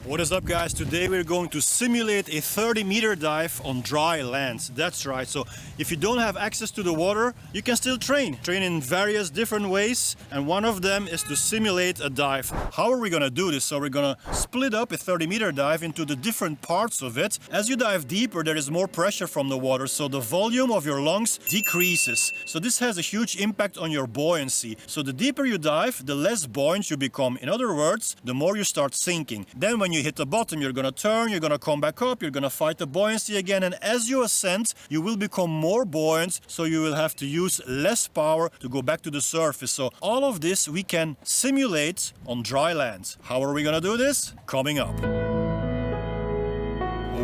What is up, guys? Today we're going to simulate a 30-meter dive on dry land. That's right. So if you don't have access to the water, you can still train in various different ways, and one of them is to simulate a dive. How are we going to do this? So we're going to split up a 30-meter dive into the different parts of it. As you dive deeper, there is more pressure from the water, so the volume of your lungs decreases. So this has a huge impact on your buoyancy. So the deeper you dive, the less buoyant you become. In other words, the more you start sinking. Then when you hit the bottom, you're going to turn, you're going to come back up, you're going to fight the buoyancy again, and as you ascend, you will become more buoyant, so you will have to use less power to go back to the surface. So all of this we can simulate on dry land. How are we going to do this? Coming up.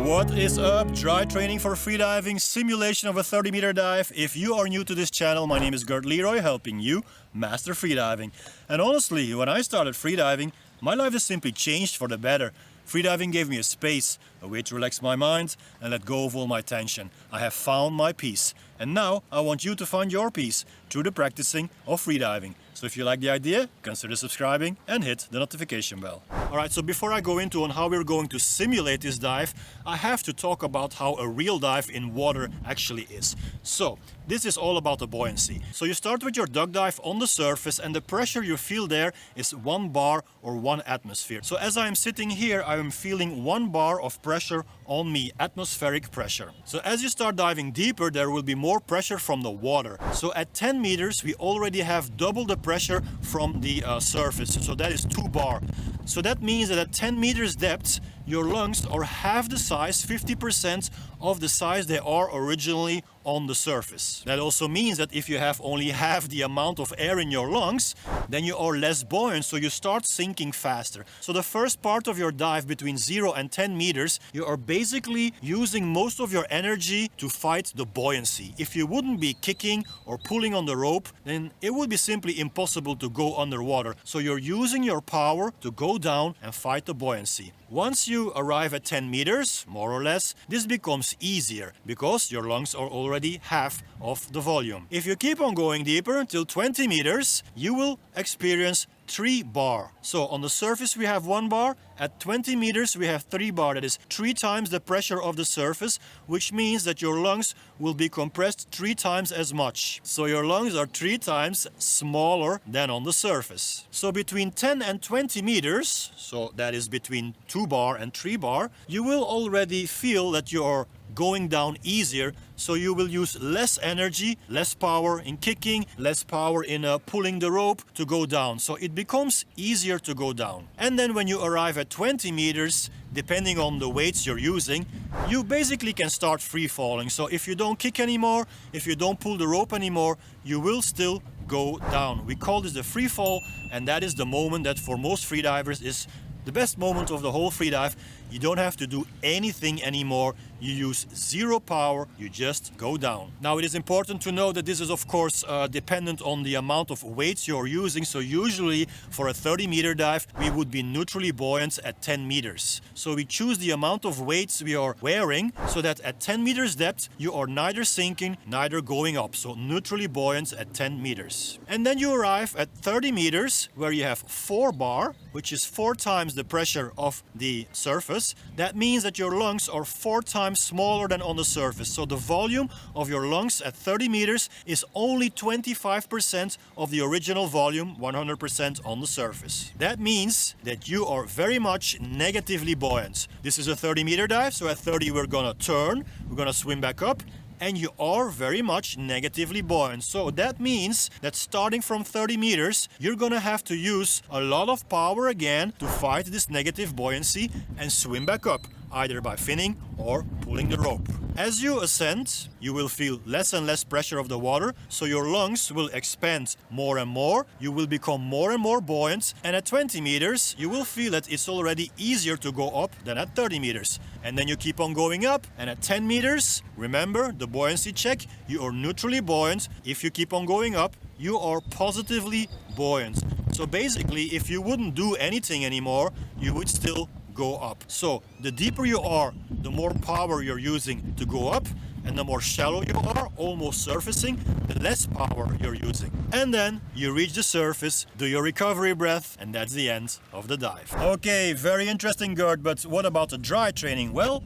What is up? Dry training for freediving, simulation of a 30-meter dive. If you are new to this channel, my name is Gert Leroy, helping you master freediving. And honestly, when I started freediving, my life has simply changed for the better. Freediving gave me a space, a way to relax my mind and let go of all my tension. I have found my peace. And now I want you to find your peace through the practicing of freediving. So if you like the idea, consider subscribing and hit the notification bell. Alright, so before I go into on how we're going to simulate this dive, I have to talk about how a real dive in water actually is. So, this is all about the buoyancy. So you start with your duck dive on the surface, and the pressure you feel there is 1 bar or 1 atmosphere. So as I am sitting here, I am feeling 1 bar of pressure on me, atmospheric pressure. So as you start diving deeper, there will be more pressure from the water. So at 10 meters, we already have double the pressure from the surface. So that is 2 bar. So that means that at 10 meters depth, your lungs are half the size, 50% of the size they are originally on the surface. That also means that if you have only half the amount of air in your lungs, then you are less buoyant, so you start sinking faster. So the first part of your dive between 0 and 10 meters, you are basically using most of your energy to fight the buoyancy. If you wouldn't be kicking or pulling on the rope, then it would be simply impossible to go underwater. So you're using your power to go down and fight the buoyancy. Once you arrive at 10 meters, more or less, this becomes easier because your lungs are already half of the volume. If you keep on going deeper till 20 meters, you will experience 3 bar. So on the surface we have 1 bar, at 20 meters we have 3 bar. That is 3 times the pressure of the surface, which means that your lungs will be compressed 3 times as much. So your lungs are 3 times smaller than on the surface. So between 10 and 20 meters, so that is between 2 bar and 3 bar, you will already feel that you are going down easier, so you will use less energy, less power in kicking, less power in pulling the rope to go down. So it becomes easier to go down. And then when you arrive at 20 meters, depending on the weights you're using, you basically can start free falling. So if you don't kick anymore, if you don't pull the rope anymore, you will still go down. We call this the free fall, and that is the moment that for most freedivers is the best moment of the whole freedive. You don't have to do anything anymore. You use 0 power, you just go down. Now it is important to know that this is of course dependent on the amount of weights you're using. So usually for a 30-meter dive, we would be neutrally buoyant at 10 meters. So we choose the amount of weights we are wearing so that at 10 meters depth, you are neither sinking, neither going up. So neutrally buoyant at 10 meters. And then you arrive at 30 meters where you have 4 bar, which is 4 times the pressure of the surface. That means that your lungs are 4 times smaller than on the surface. So the volume of your lungs at 30 meters is only 25% of the original volume, 100% on the surface. That means that you are very much negatively buoyant. This is a 30-meter dive, so at 30 we're gonna turn, we're gonna swim back up, and you are very much negatively buoyant. So that means that starting from 30 meters, you're gonna have to use a lot of power again to fight this negative buoyancy and swim back up, either by finning or pulling the rope. As you ascend, you will feel less and less pressure of the water, so your lungs will expand more and more, you will become more and more buoyant, and at 20 meters, you will feel that it's already easier to go up than at 30 meters. And then you keep on going up, and at 10 meters, remember the buoyancy check, you are neutrally buoyant. If you keep on going up, you are positively buoyant. So basically, if you wouldn't do anything anymore, you would still go up. So the deeper you are, the more power you're using to go up, and the more shallow you are, almost surfacing, the less power you're using. And then you reach the surface, do your recovery breath, and that's the end of the dive. Okay, very interesting, Gert, but what about the dry training? Well,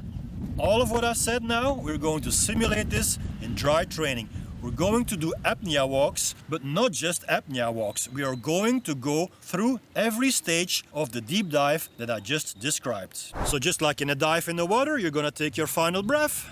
all of what I said now, we're going to simulate this in dry training. We're going to do apnea walks, but not just apnea walks. We are going to go through every stage of the deep dive that I just described. So just like in a dive in the water, you're gonna take your final breath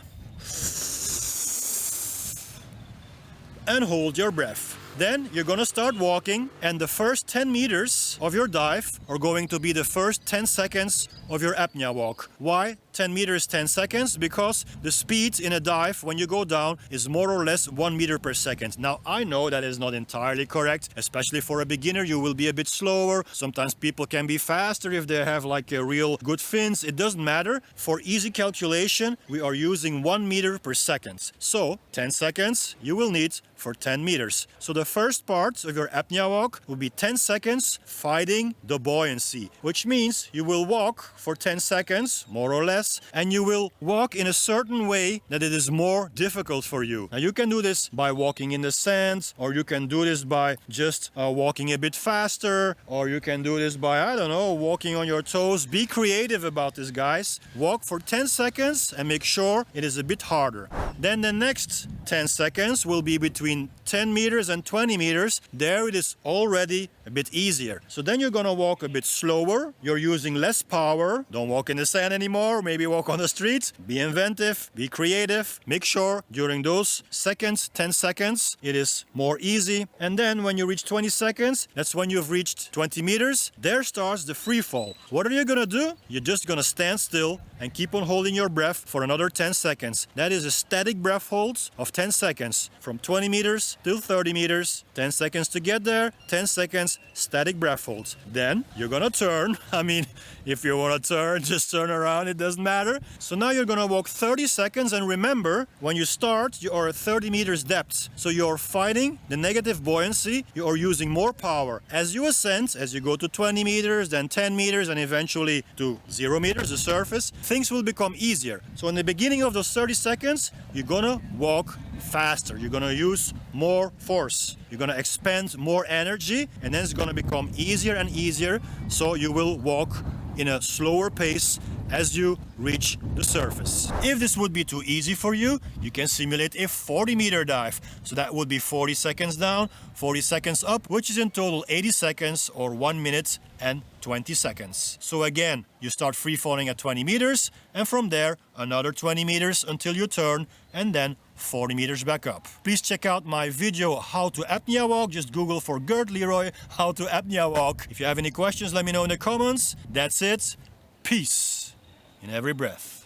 and hold your breath. Then you're gonna start walking, and the first 10 meters of your dive are going to be the first 10 seconds of your apnea walk. Why 10 meters, 10 seconds? Because the speed in a dive when you go down is more or less 1 meter per second. Now I know that is not entirely correct, especially for a beginner. You will be a bit slower. Sometimes people can be faster if they have like a real good fins. It doesn't matter. For easy calculation, we are using 1 meter per second. So 10 seconds you will need for 10 meters. So the first part of your apnea walk will be 10 seconds fighting the buoyancy, which means you will walk for 10 seconds, more or less, and you will walk in a certain way that it is more difficult for you. Now you can do this by walking in the sand, or you can do this by just walking a bit faster, or you can do this by, I don't know, walking on your toes. Be creative about this, guys. Walk for 10 seconds and make sure it is a bit harder. Then the next 10 seconds will be between 10 meters and 20 meters. There it is already a bit easier. So then you're gonna walk a bit slower. You're using less power. Don't walk in the sand anymore. Maybe walk on the streets. Be inventive, be creative. Make sure during those seconds, 10 seconds, it is more easy. And then when you reach 20 seconds, that's when you've reached 20 meters. There starts the free fall. What are you gonna do? You're just gonna stand still and keep on holding your breath for another 10 seconds. That is a static breath hold of 10 seconds. From 20 meters till 30 meters. 10 seconds to get there, 10 seconds static breath holds. Then you're gonna turn. I mean, if you wanna turn, just turn around, it doesn't matter. So now you're gonna walk 30 seconds, and remember, when you start, you are at 30 meters depth. So you're fighting the negative buoyancy, you are using more power. As you ascend, as you go to 20 meters, then 10 meters, and eventually to 0 meters, the surface, things will become easier. So in the beginning of those 30 seconds, you're gonna walk faster. You're gonna use more force. You're gonna expend more energy, and then it's gonna become easier and easier. So you will walk in a slower pace as you reach the surface. If this would be too easy for you, you can simulate a 40-meter dive. So that would be 40 seconds down, 40 seconds up, which is in total 80 seconds or 1 minute and 20 seconds. So again, you start free falling at 20 meters, and from there another 20 meters until you turn, and then 40 meters back up. Please check out my video how to apnea walk. Just Google for Gert Leroy how to apnea walk. If you have any questions, let me know in the comments. That's it. Peace in every breath.